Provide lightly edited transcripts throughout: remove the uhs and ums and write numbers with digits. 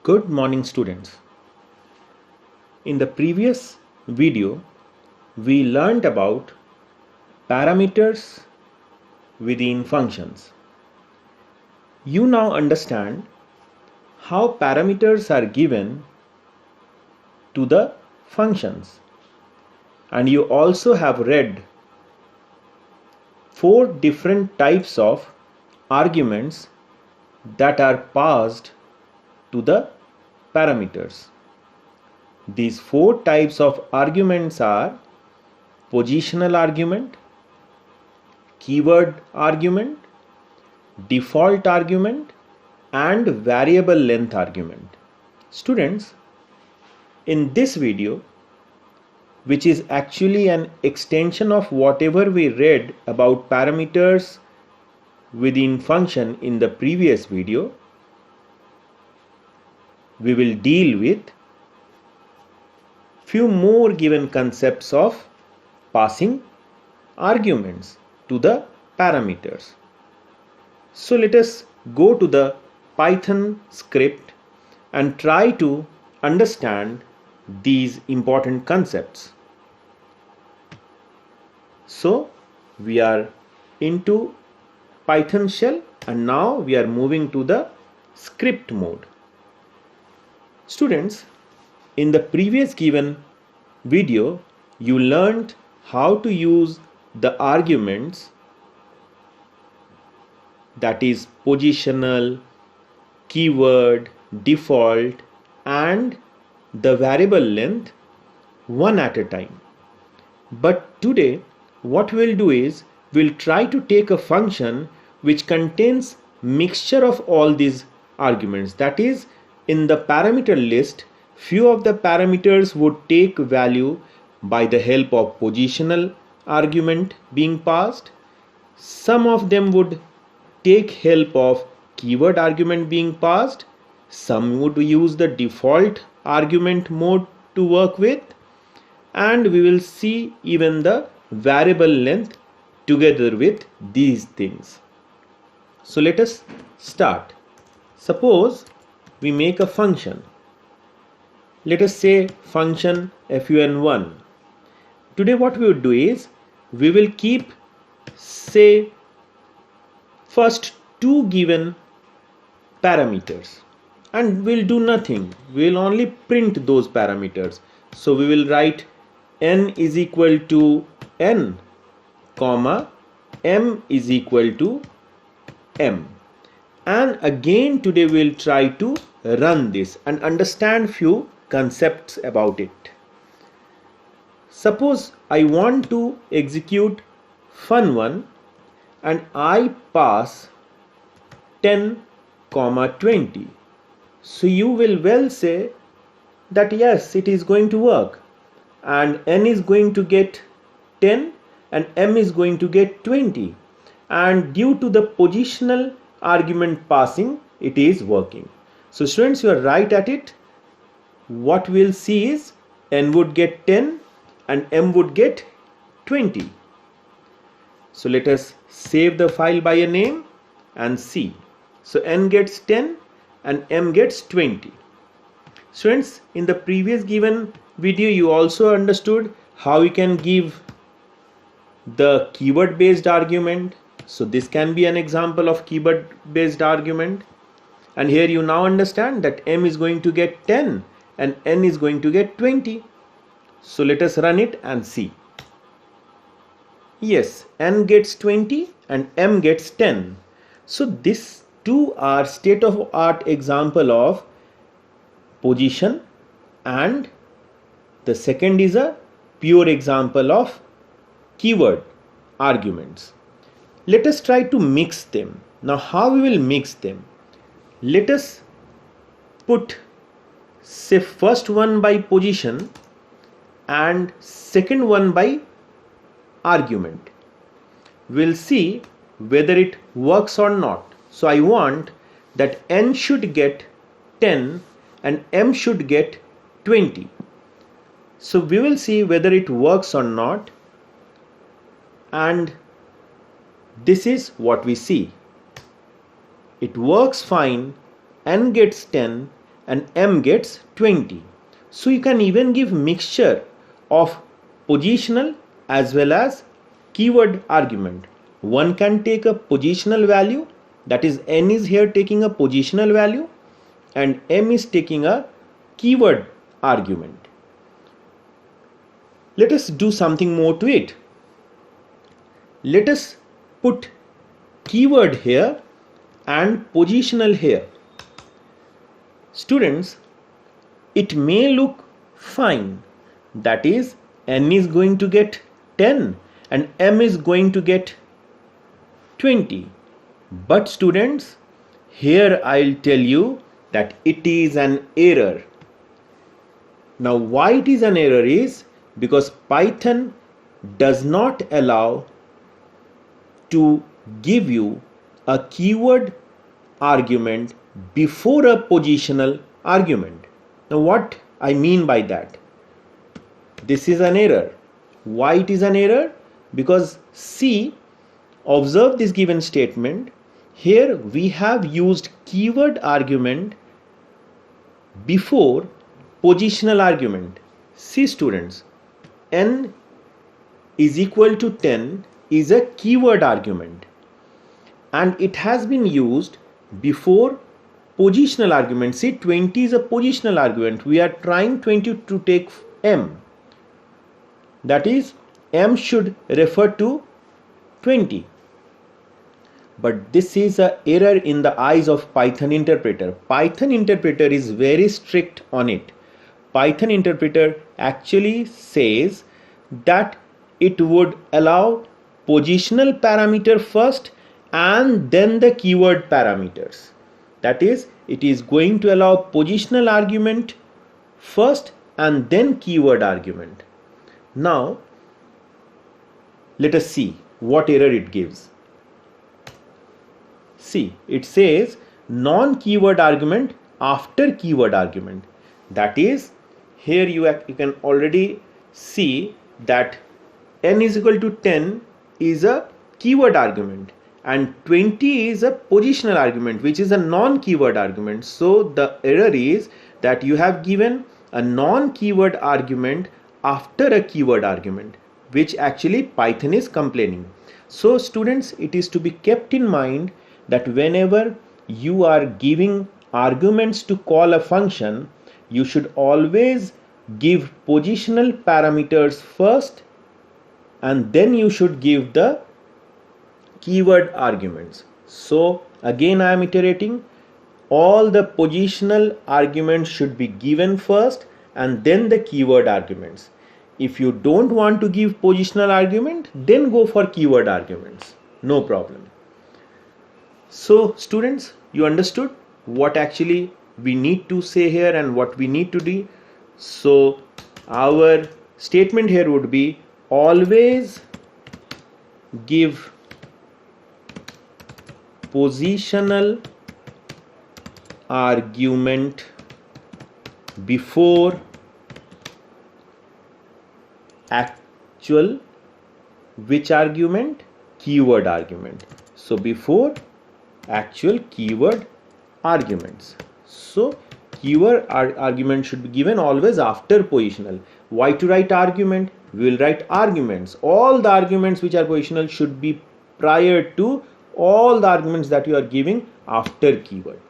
Good morning, students. In the previous video, we learned about parameters within functions. You now understand how parameters are given to the functions, and you also have read 4 different types of arguments that are passed to the parameters. These 4 types of arguments are positional argument, keyword argument, default argument, and variable length argument. Students, in this video, which is actually an extension of whatever we read about parameters within function in the previous video, we will deal with few more given concepts of passing arguments to the parameters. So let us go to the Python script and try to understand these important concepts. So we are into Python shell and now we are moving to the script mode. Students, in the previous given video, you learned how to use the arguments, that is positional, keyword, default, and the variable length one at a time. But today what we'll do is we'll try to take a function which contains mixture of all these arguments. That is, in the parameter list, few of the parameters would take value by the help of positional argument being passed. Some of them would take help of keyword argument being passed. Some would use the default argument mode to work with. And we will see even the variable length together with these things. So let us start. Suppose we make a function. Let us say function fun1. Today what we would do is we will keep, say, first 2 given parameters and we'll do nothing. We'll only print those parameters. So we will write n is equal to n, comma, m is equal to m. And again today we'll try to run this and understand few concepts about it. Suppose I want to execute fun1 and I pass 10, 20. So you will well say that yes, it is going to work, and n is going to get 10 and m is going to get 20, and due to the positional argument passing, it is working. So students, you are right at it. What we'll see is n would get 10 and m would get 20. So let us save the file by a name and see. So n gets 10 and m gets 20. Students, in the previous given video you also understood how we can give the keyword based argument. So this can be an example of keyword based argument, and here you now understand that m is going to get 10 and n is going to get 20. So let us run it and see. Yes, n gets 20 and m gets 10. So these two are state of art example of position, and the second is a pure example of keyword arguments. Let us try to mix them. Now how we will mix them? Let us put, say, first one by position and second one by argument. We'll see whether it works or not. So I want that n should get 10 and m should get 20. So we will see whether it works or not, and this is what we see. It works fine, n gets 10 and M gets 20. So you can even give mixture of positional as well as keyword argument. One can take a positional value, that is N is here taking a positional value and M is taking a keyword argument. Let us do something more to it. Let us put keyword here and positional here. Students, it may look fine, that is N is going to get 10 and M is going to get 20. But students, here I'll tell you that it is an error. Now why it is an error is because Python does not allow to give you a keyword argument before a positional argument. Now what I mean by that? This is an error. Why it is an error? Because see, observe this given statement. Here we have used keyword argument before positional argument. See students, N is equal to 10 is a keyword argument and it has been used before positional argument. See, 20 is a positional argument. We are trying 20 to take M. That is, M should refer to 20. But this is an error in the eyes of Python interpreter. Python interpreter is very strict on it. Python interpreter actually says that it would allow positional parameter first and then the keyword parameters. That is, it is going to allow positional argument first and then keyword argument. Now, let us see what error it gives. See, it says non-keyword argument after keyword argument. That is, here you can already see that N is equal to 10 is a keyword argument and 20 is a positional argument, which is a non-keyword argument. So the error is that you have given a non-keyword argument after a keyword argument, which actually Python is complaining. So students, it is to be kept in mind that whenever you are giving arguments to call a function, you should always give positional parameters first and then you should give the keyword arguments. So again I am iterating, all the positional arguments should be given first and then the keyword arguments. If you don't want to give positional argument, then go for keyword arguments, no problem. So students, you understood what actually we need to say here and what we need to do. So our statement here would be always give positional argument before actual which argument? Keyword argument. So before actual keyword arguments. So keyword argument should be given always after positional. Why to write argument? We will write arguments. All the arguments which are positional should be prior to all the arguments that you are giving after keyword.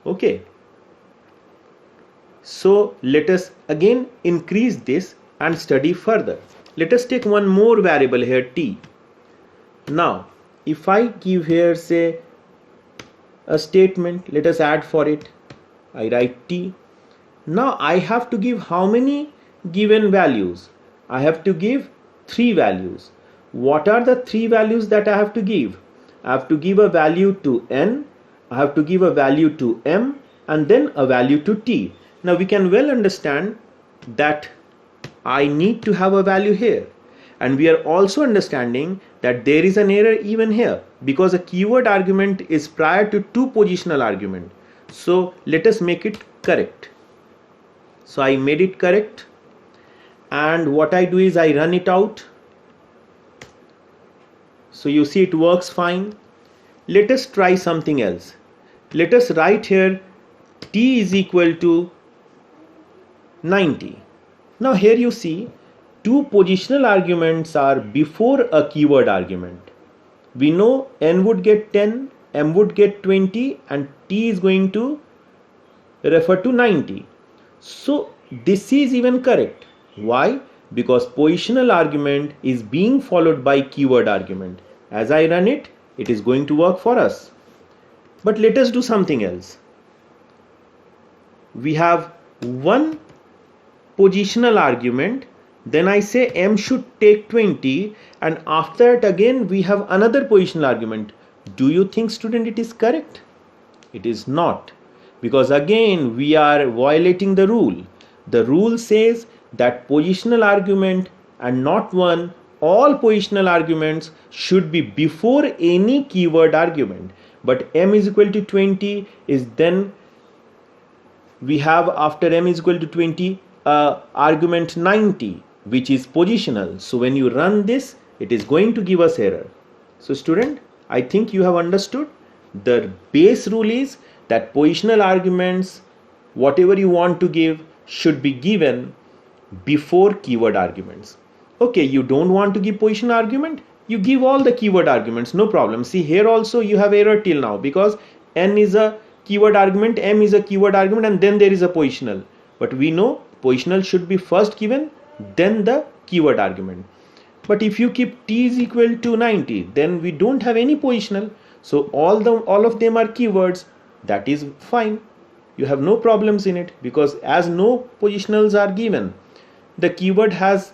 Okay. So let us again increase this and study further. Let us take one more variable here, t. Now if I give here say a statement, let us add for it. I write t. Now I have to give how many given values? I have to give 3 values. What are the 3 values that I have to give? I have to give a value to n, I have to give a value to m, and then a value to t. Now we can well understand that I need to have a value here. And we are also understanding that there is an error even here because a keyword argument is prior to 2 positional argument. So let us make it correct. So I made it correct, and what I do is I run it out. So you see it works fine. Let us try something else. Let us write here t is equal to 90. Now here you see two positional arguments are before a keyword argument. We know n would get 10, m would get 20, and t is going to refer to 90. So this is even correct. Why? Because positional argument is being followed by keyword argument. As I run it, it is going to work for us. But let us do something else. We have one positional argument, then I say m should take 20, and after that again we have another positional argument. Do you think, student, it is correct? It is not, because again we are violating the rule. The rule says that positional argument and not one, all positional arguments should be before any keyword argument. But m is equal to 20 is then we have after m is equal to 20 argument 90, which is positional. So when you run this, it is going to give us error. So student, I think you have understood. The base rule is that positional arguments, whatever you want to give, should be given before keyword arguments. Okay, you don't want to give positional argument, you give all the keyword arguments, no problem. See here also you have error till now, because n is a keyword argument, m is a keyword argument, and then there is a positional. But we know positional should be first given, then the keyword argument. But if you keep t is equal to 90, then we don't have any positional. So all of them are keywords. That is fine. You have no problems in it, because as no positionals are given, the keyword has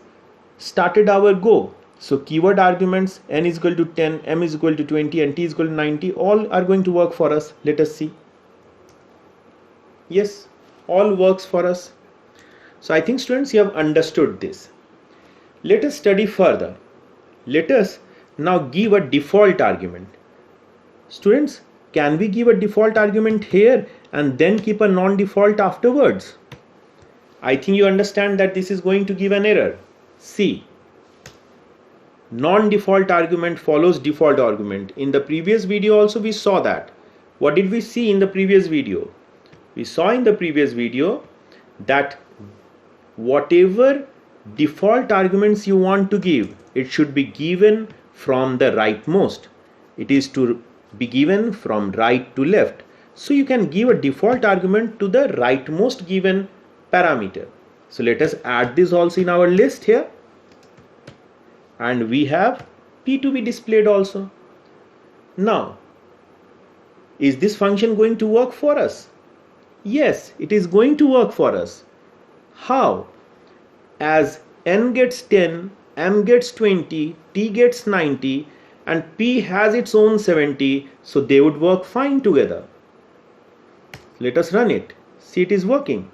started our go. So keyword arguments n is equal to 10, m is equal to 20, and t is equal to 90, all are going to work for us. Let us see. Yes, all works for us. So I think, students, you have understood this. Let us study further. Let us now give a default argument. Students, can we give a default argument here and then keep a non-default afterwards? I think you understand that this is going to give an error. See, non-default argument follows default argument. In the previous video also we saw that. What did we see in the previous video? We saw in the previous video that whatever default arguments you want to give, it should be given from the rightmost. It is to be given from right to left. So you can give a default argument to the rightmost given parameter. So let us add this also in our list here. And we have p to be displayed also. Now, is this function going to work for us? Yes, it is going to work for us. How? As n gets 10, m gets 20, t gets 90, and p has its own 70, so they would work fine together. Let us run it. See, it is working.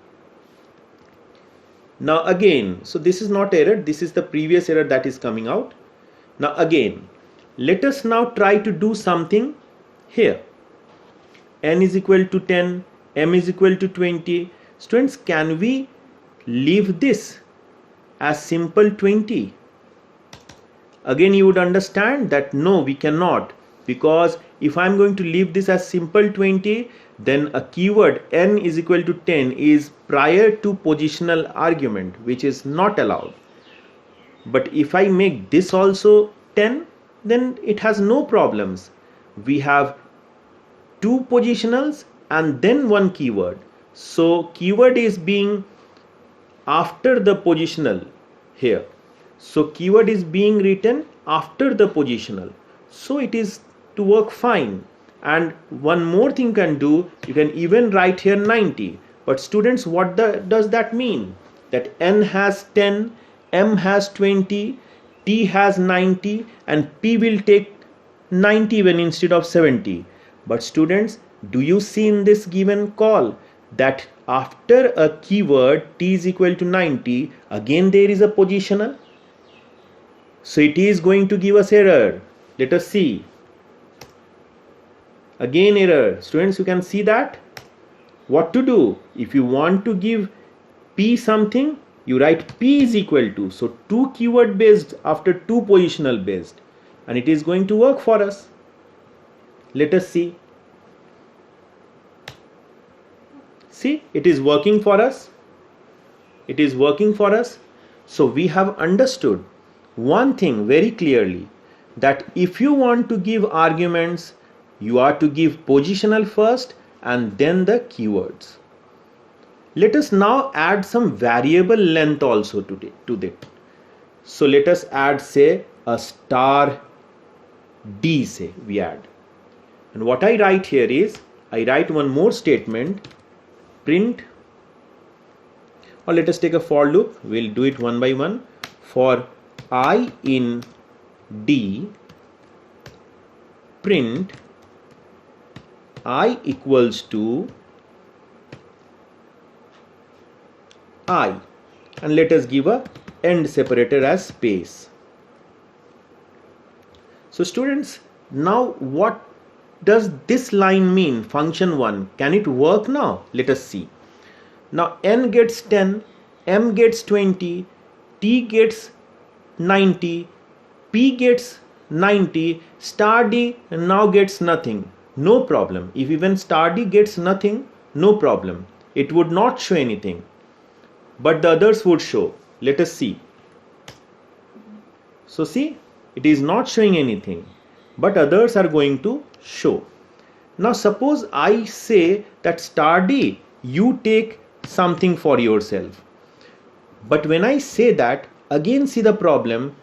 Now again, so this is not error, this is the previous error that is coming out. Now again, let us now try to do something here. N is equal to 10, m is equal to 20. Students, can we leave this as simple 20? Again, you would understand that no, we cannot, because if I am going to leave this as simple 20, then a keyword n is equal to 10 is prior to positional argument, which is not allowed. But if I make this also 10, then it has no problems. We have two positionals and then one keyword. So keyword is being after the positional here. So keyword is being written after the positional. So it is to work fine. And one more thing you can do, you can even write here 90. But students, what does that mean? That n has 10, m has 20, t has 90, and p will take 90 when instead of 70. But students, do you see in this given call that after a keyword t is equal to 90, again there is a positional? So it is going to give us error. Let us see. Again error. Students, you can see that. What to do? If you want to give p something, you write p is equal to. So two keyword based after two positional based. And it is going to work for us. Let us see. See, it is working for us. It is working for us. So we have understood one thing very clearly, that if you want to give arguments, you are to give positional first and then the keywords. Let us now add some variable length also to that. So let us add, say, a star D, say we add. And what I write here is, I write one more statement, print, or let us take a for loop, we'll do it one by one. For I in D, print I equals to I, and let us give a end separator as space. So students, now what does this line mean? Function 1, can it work now? Let us see. Now n gets 10, m gets 20, t gets 90, p gets 90, star d now gets nothing. No problem. If even star d gets nothing, no problem. It would not show anything, but the others would show. Let us see. So see, it is not showing anything, but others are going to show. Now suppose I say that star d, you take something for yourself. But when I say that, again see the problem.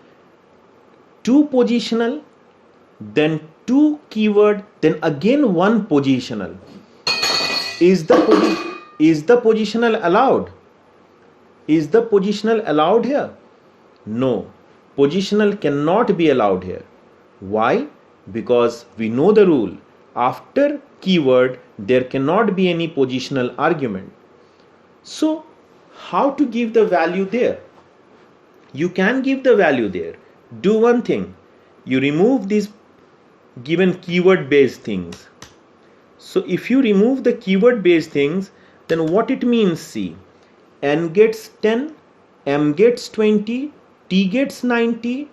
2 positional, then 2 keyword, then again 1 positional. Is the positional allowed? Is the positional allowed here? No, positional cannot be allowed here. Why? Because we know the rule. After keyword, there cannot be any positional argument. So, how to give the value there? You can give the value there. Do one thing. You remove these given keyword based things. So, if you remove the keyword based things, then what it means, see. N gets 10, M gets 20, T gets 90,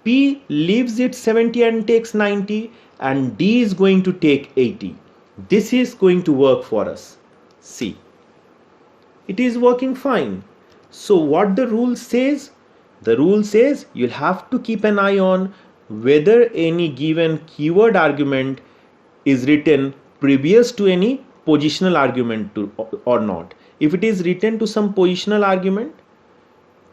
P leaves it 70 and takes 90, and D is going to take 80. This is going to work for us. See, it is working fine. So what the rule says? The rule says you'll have to keep an eye on whether any given keyword argument is written previous to any positional argument or not. If it is written to some positional argument,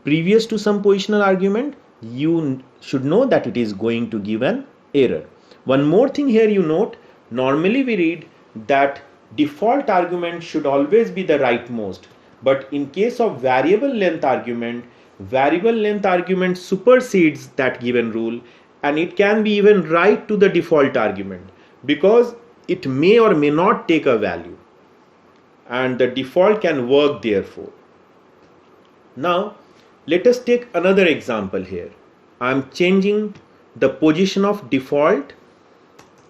previous to some positional argument, you should know that it is going to give an error. One more thing here you note, normally we read that default argument should always be the rightmost. But in case of variable length argument supersedes that given rule, and it can be even right to the default argument, because it may or may not take a value, and the default can work therefore. Now let us take another example here. I am changing the position of default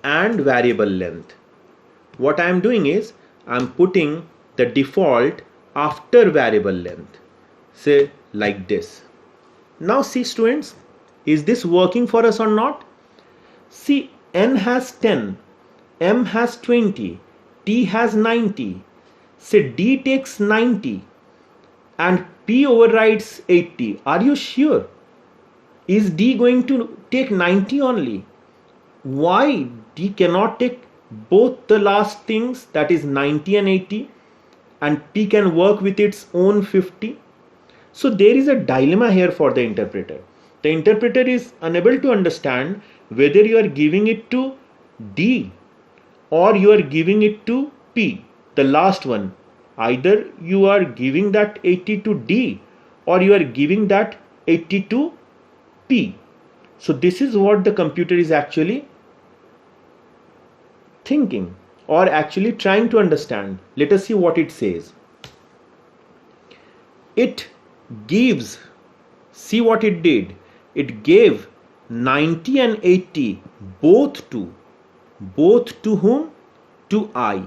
and variable length. What I am doing is I am putting the default after variable length, say like this. Now see students, is this working for us or not? See, N has 10, M has 20, T has 90, say D takes 90 and P overrides 80. Are you sure? Is D going to take 90 only? Why D cannot take both the last things, that is 90 and 80, and P can work with its own 50? So there is a dilemma here for the interpreter. The interpreter is unable to understand whether you are giving it to D or you are giving it to P, the last one. Either you are giving that 80 to D or you are giving that 80 to P. So this is what the computer is actually thinking or actually trying to understand. Let us see what it says. It gives, see what it did. It gave 90 and 80 both to whom? To I.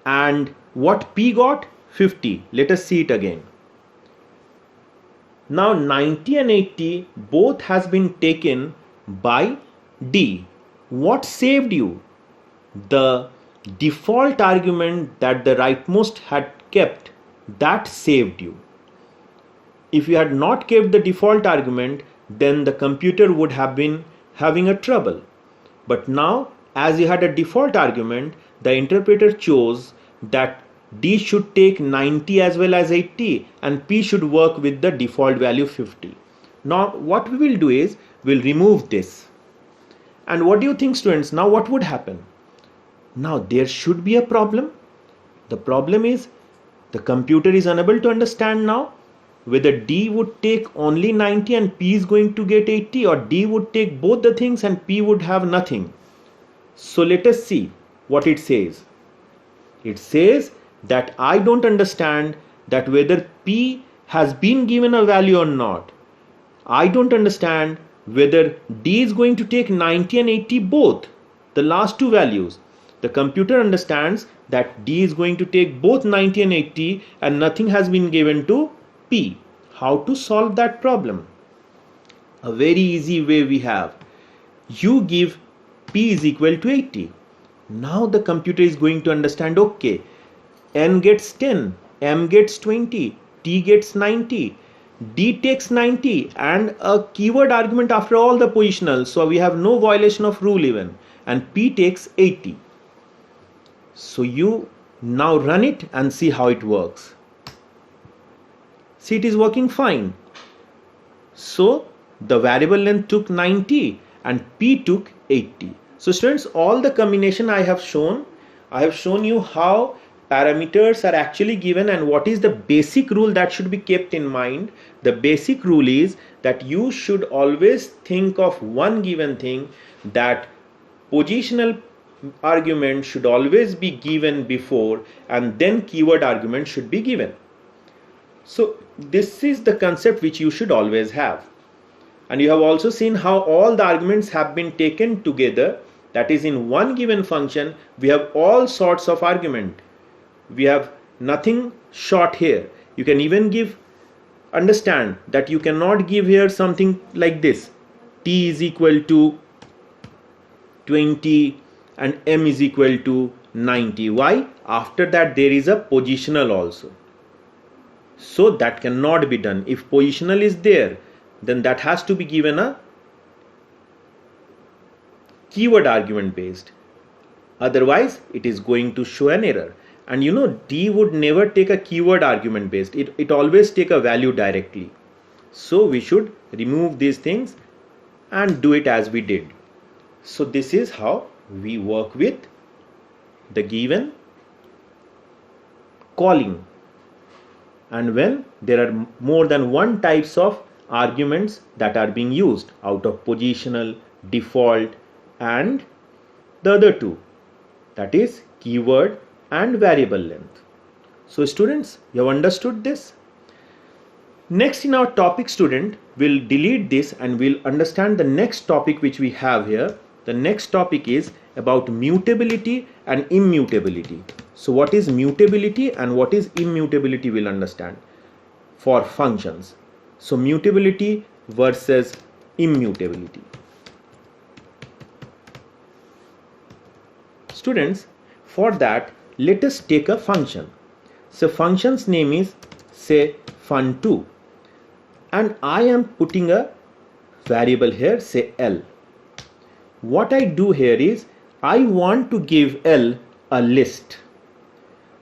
And what P got? 50. Let us see it again. Now 90 and 80 both has been taken by D. What saved you? The default argument that the rightmost had kept, that saved you. If you had not kept the default argument, then the computer would have been having a trouble. But now, as you had a default argument, the interpreter chose that D should take 90 as well as 80 and P should work with the default value 50. Now what we will do is, we'll remove this. And what do you think, students? Now what would happen? Now there should be a problem. The problem is the computer is unable to understand now whether D would take only 90 and P is going to get 80, or D would take both the things and P would have nothing. So let us see what it says. It says that I don't understand that whether P has been given a value or not. I don't understand whether D is going to take 90 and 80 both, the last two values. The computer understands that D is going to take both 90 and 80 and nothing has been given to P. How to solve that problem? A very easy way we have. You give P is equal to 80. Now the computer is going to understand, okay, N gets 10, M gets 20, T gets 90, D takes 90 and a keyword argument after all the positional, so we have no violation of rule even, and P takes 80. So you now run it and see how it works. See, it is working fine. So the variable length took 90 and P took 80. So students, all the combination I have shown you how parameters are actually given and what is the basic rule that should be kept in mind. The basic rule is that you should always think of one given thing, that positional argument should always be given before and then keyword argument should be given. So this is the concept which you should always have. And you have also seen how all the arguments have been taken together. That is, in one given function we have all sorts of argument. We have nothing short here. You can even understand that you cannot give here something like this. T is equal to 20 and M is equal to 90. Why? After that there is a positional also. So that cannot be done. If positional is there, then that has to be given a keyword argument based. Otherwise it is going to show an error. And you know, D would never take a keyword argument based. It always take a value directly. So we should remove these things and do it as we did. So this is how we work with the given calling. And when there are more than one types of arguments that are being used out of positional, default and the other two, that is keyword and variable length. So students, you have understood this? Next in our topic, student, we'll delete this and we'll understand the next topic which we have here. The next topic is about mutability and immutability. So what is mutability and what is immutability we'll understand for functions. So mutability versus immutability. Students, for that let us take a function. So function's name is say fun2 and I am putting a variable here, say L. What I do here is I want to give L a list.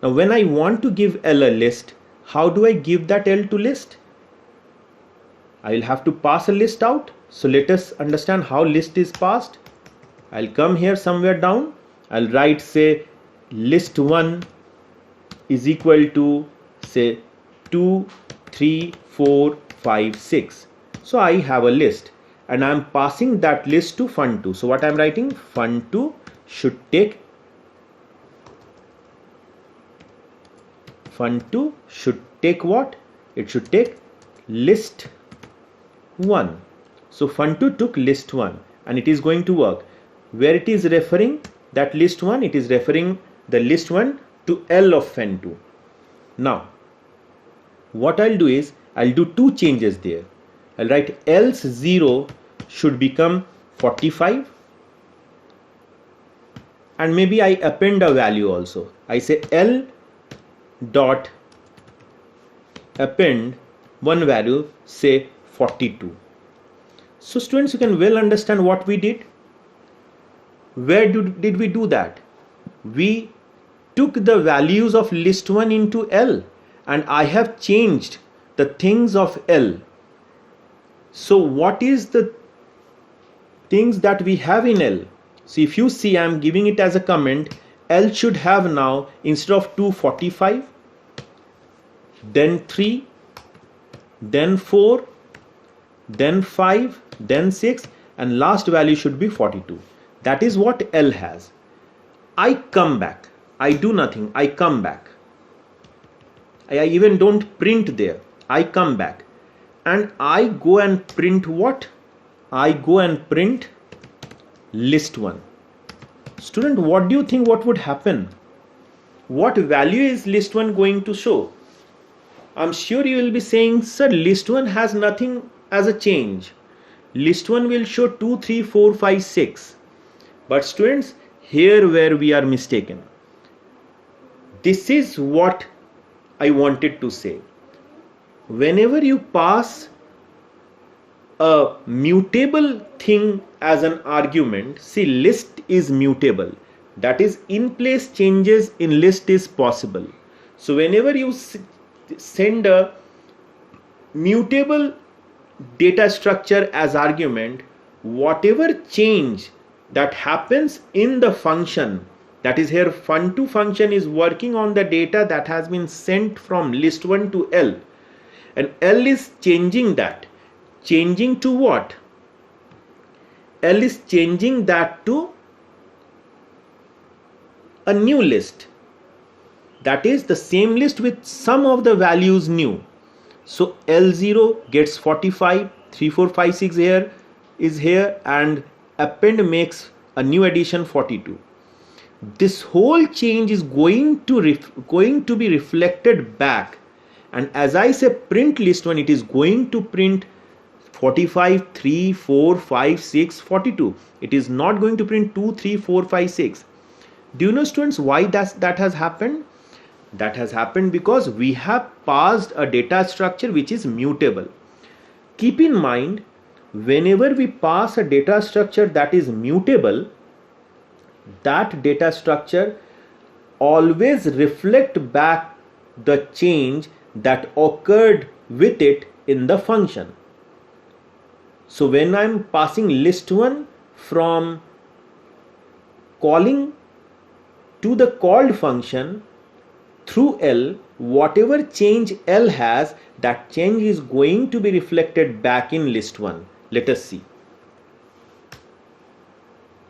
Now when I want to give L a list, how do I give that L to list? I will have to pass a list out. So let us understand how list is passed. I'll come here somewhere down. I'll write say list1 is equal to say 2, 3, 4, 5, 6. So I have a list and I'm passing that list to fun2. So what I'm writing, fun2 should take what? It should take list 1. So fun2 took list 1 and it is going to work. Where it is referring that list 1, it is referring the list 1 to L of fun2. Now what I'll do is I'll do two changes there. I'll write else 0 should become 45 and maybe I append a value also. I say L dot append one value, say 42. So students, you can well understand what we did. Where did we do that? We took the values of list 1 into L, and I have changed the things of L. So what is the things that we have in L? So if you see, I am giving it as a comment. L should have now, instead of 245, then 3, then 4, then 5, then 6, and last value should be 42. That is what L has. I come back. I do nothing. I come back. I even don't print there. I come back. And I go and print what? I go and print list 1. Student, what do you think what would happen? What value is list 1 going to show? I'm sure you will be saying, sir, list 1 has nothing as a change. List 1 will show 2, 3, 4, 5, 6. But students, here where we are mistaken. This is what I wanted to say. Whenever you pass a mutable thing as an argument, see, list is mutable. That is, in place changes in list is possible. So whenever you send a mutable data structure as argument, whatever change that happens in the function, that is here fun2 function is working on the data that has been sent from list 1 to L, and L is changing that. Changing to what? L is changing that to a new list. That is the same list with some of the values new. So L0 gets 45, 3, 4, 5, 6 here is here, and append makes a new addition 42. This whole change is going to be reflected back, and as I say print list 1, it is going to print 45, 3, 4, 5, 6, 42. It is not going to print 2, 3, 4, 5, 6. Do you know, students, why that has happened? That has happened because we have passed a data structure which is mutable. Keep in mind, whenever we pass a data structure that is mutable, that data structure always reflect back the change that occurred with it in the function. So when I'm passing list 1 from calling to the called function through L, whatever change L has, that change is going to be reflected back in list 1. Let us see.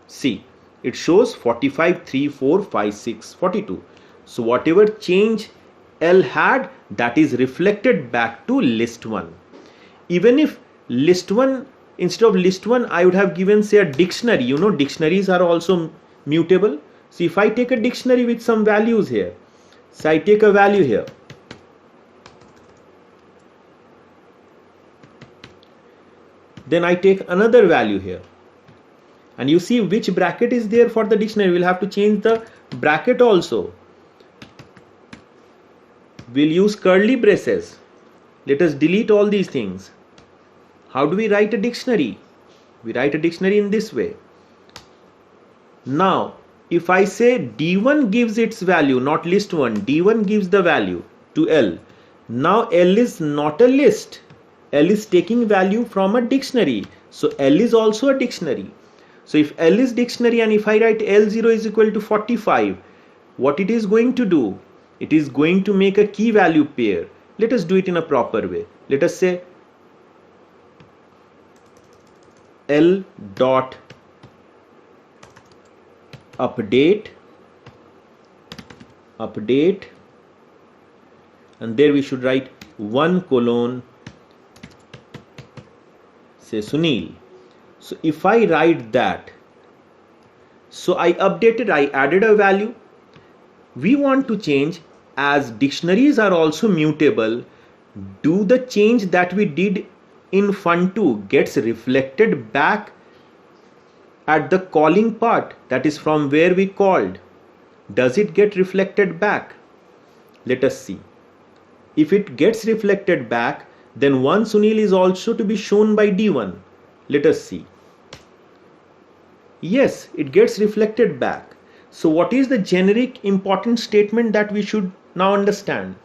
See, it shows 45, 3, 4, 5, 6, 42. So whatever change L had, that is reflected back to list 1. Even if list 1, instead of list 1, I would have given, say, a dictionary. You know, dictionaries are also mutable. So if I take a dictionary with some values here, so I take a value here, then I take another value here, and you see which bracket is there for the dictionary. We'll have to change the bracket also. We'll use curly braces. Let us delete all these things. How do we write a dictionary? We write a dictionary in this way. Now, if I say D1 gives its value, not list 1, D1 gives the value to L. Now L is not a list. L is taking value from a dictionary. So L is also a dictionary. So if L is dictionary and if I write L0 is equal to 45, what it is going to do? It is going to make a key value pair. Let us do it in a proper way. Let us say L dot update, and there we should write 1 colon, say Sunil. So if I write that, so I updated, I added a value. We want to change, as dictionaries are also mutable, do the change that we did in fun2 gets reflected back at the calling part, that is from where we called, does it get reflected back? Let us see. If it gets reflected back, then 1 Sunil is also to be shown by D1. Let us see. Yes, it gets reflected back. So what is the generic important statement that we should now understand?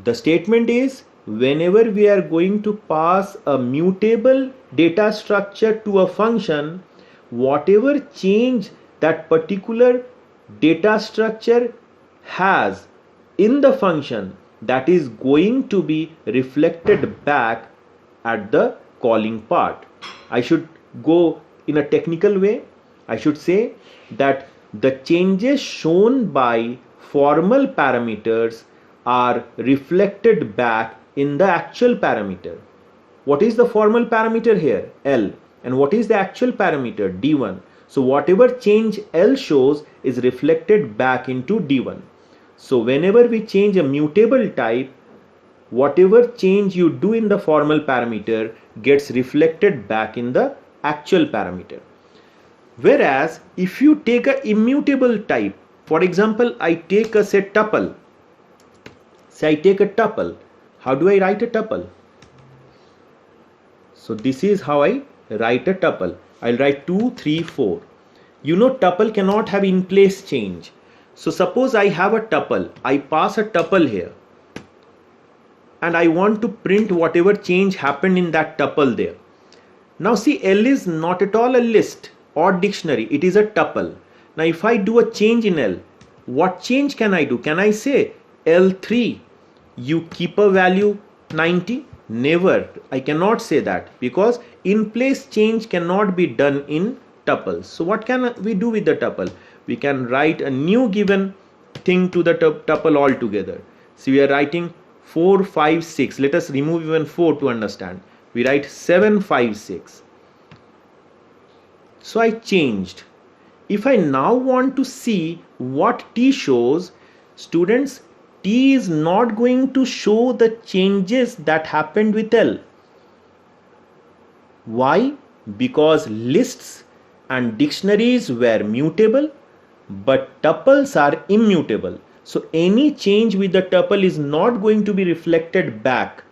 The statement is, whenever we are going to pass a mutable data structure to a function, whatever change that particular data structure has in the function, that is going to be reflected back at the calling part. I should go in a technical way. I should say that the changes shown by formal parameters are reflected back in the actual parameter. What is the formal parameter here? L. And what is the actual parameter? D1. So whatever change L shows is reflected back into D1. So whenever we change a mutable type, whatever change you do in the formal parameter gets reflected back in the actual parameter. Whereas if you take an immutable type, for example, I take a say tuple. Say I take a tuple. How do I write a tuple? So this is how I write a tuple. I'll write 2, 3, 4. You know tuple cannot have in place change. So suppose I have a tuple. I pass a tuple here. And I want to print whatever change happened in that tuple there. Now see, L is not at all a list or dictionary. It is a tuple. Now if I do a change in L, what change can I do? Can I say L3, you keep a value 90? Never. I cannot say that, because in place change cannot be done in tuples. So what can we do with the tuple? We can write a new given thing to the tuple altogether. So we are writing 4, 5, 6. Let us remove even 4 to understand. We write 7, 5, 6. So I changed. If I now want to see what T shows, students, T is not going to show the changes that happened with L. Why? Because lists and dictionaries were mutable, but tuples are immutable. So any change with the tuple is not going to be reflected back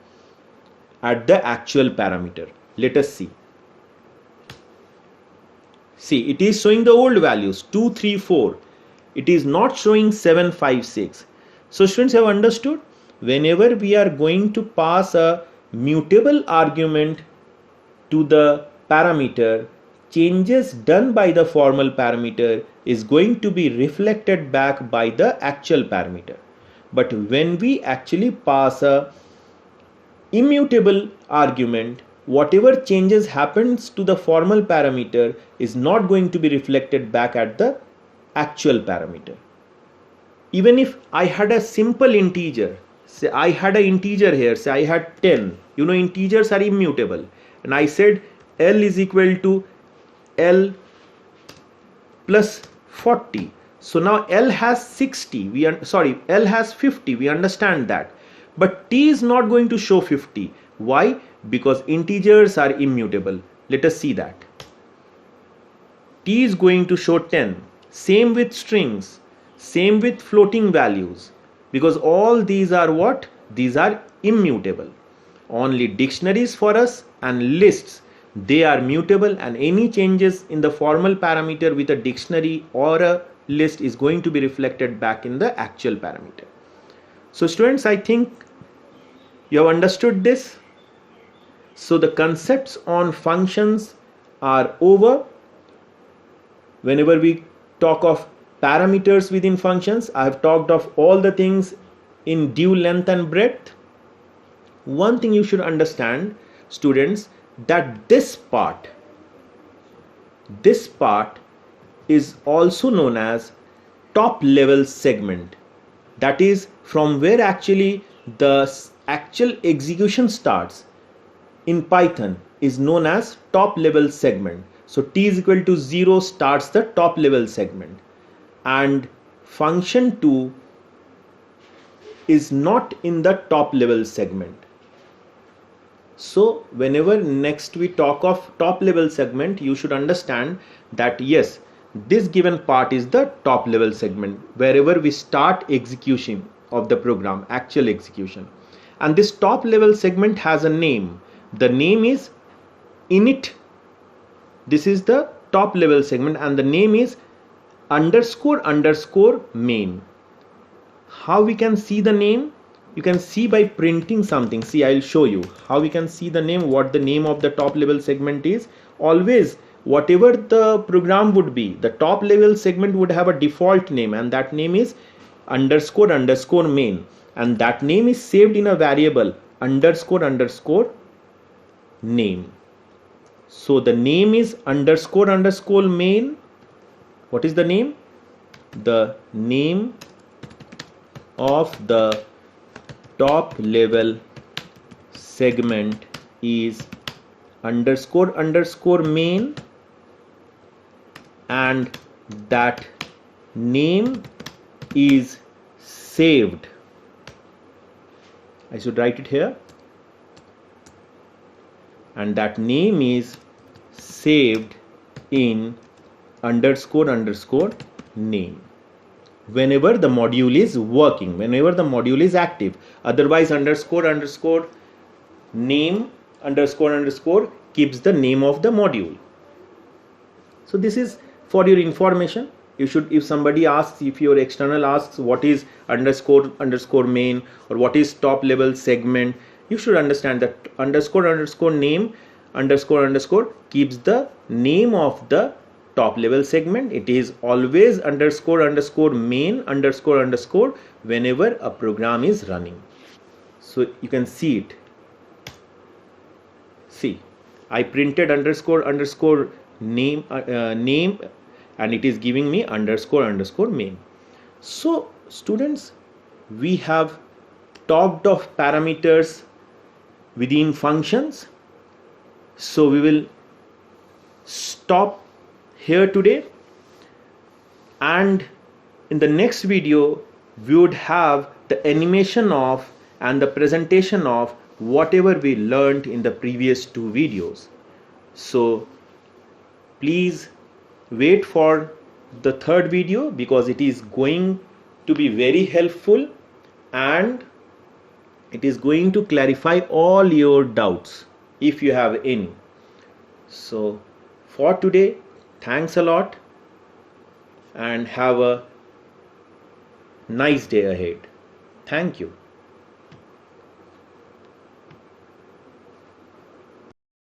at the actual parameter. Let us see. See, it is showing the old values 2, 3, 4. It is not showing 7, 5, 6. So students have understood, whenever we are going to pass a mutable argument to the parameter, changes done by the formal parameter is going to be reflected back by the actual parameter. But when we actually pass a immutable argument, whatever changes happens to the formal parameter is not going to be reflected back at the actual parameter. Even if I had a simple integer, say I had an integer here, say I had 10, you know integers are immutable, and I said L is equal to L plus 40. So now L has 60, L has 50, we understand that. But T is not going to show 50. Why? Because integers are immutable. Let us see that. T is going to show 10. Same with strings. Same with floating values. Because all these are what? These are immutable. Only dictionaries for us and lists, they are mutable, and any changes in the formal parameter with a dictionary or a list is going to be reflected back in the actual parameter. So students, I think you have understood this. So the concepts on functions are over. Whenever we talk of parameters within functions, I have talked of all the things in due length and breadth. One thing you should understand, students, that this part is also known as top level segment. That is from where actually the actual execution starts in Python is known as top level segment. So t is equal to 0 starts the top level segment, and function 2 is not in the top level segment. So whenever next we talk of top level segment, you should understand that yes, this given part is the top level segment, wherever we start execution of the program, actual execution. And this top level segment has a name. The name is init. This is the top level segment and the name is underscore underscore main. How we can see the name? You can see by printing something. See, I'll show you how we can see the name, what the name of the top level segment is. Always, whatever the program would be, the top level segment would have a default name, and that name is underscore underscore main, and that name is saved in a variable underscore underscore name. So the name is underscore underscore main. What is the name? The name of the top level segment is underscore underscore main, and that name is saved. I should write it here, and that name is saved in underscore underscore name whenever the module is working, whenever the module is active. Otherwise, underscore underscore name underscore underscore keeps the name of the module. So this is for your information. You should, if somebody asks, if your external asks what is underscore underscore main or what is top level segment, you should understand that underscore underscore name underscore underscore keeps the name of the top level segment. It is always underscore underscore main underscore underscore whenever a program is running. So you can see it. See, I printed underscore underscore name name, and it is giving me underscore underscore main. So students, we have talked of parameters within functions. So we will stop here today, and in the next video we would have the animation of and the presentation of whatever we learned in the previous two videos. So please wait for the third video, because it is going to be very helpful and it is going to clarify all your doubts if you have any. So for today, thanks a lot and have a nice day ahead. Thank you.